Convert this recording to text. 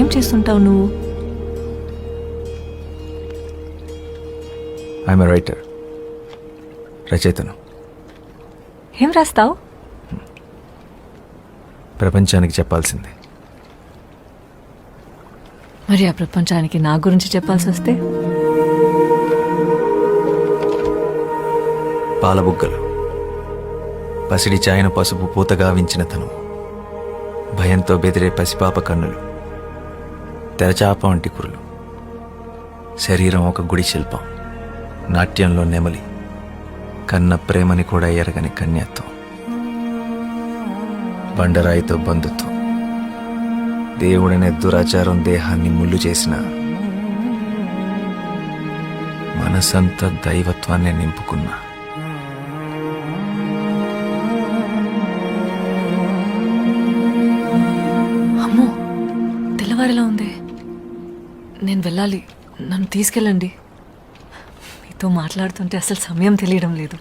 ఏం చేస్తుంటావు నువ్వు? ఐఎమ్ ఎ రైటర్, రచయితను. ఏం రాస్తావు? ప్రపంచానికి చెప్పాల్సిందే. మరి ఆ ప్రపంచానికి నా గురించి చెప్పాల్సి వస్తే? పాలబుగ్గలు, పసిడి చాయన పసుపు పూతగా వించిన తను, భయంతో బెదిరే పసిపాప కన్నులు, తెరచాప వంటి కురులు, శరీరం ఒక గుడి శిల్పం, నాట్యంలో నెమలి, కన్న ప్రేమని కూడా ఎరగని కన్యత్వం, బండరాయితో బంధుత్వం, దేవుడనే దురాచారం దేహాన్ని ముళ్ళు చేసిన మనసంతా దైవత్వాన్ని నింపుకున్నా. అమ్మో, తెల్లవారిలా ఉంది. నేను వెళ్ళాలి, నన్ను తీసుకెళ్ళండి. మీతో మాట్లాడుతుంటే అసలు సమయం తెలియడం లేదు.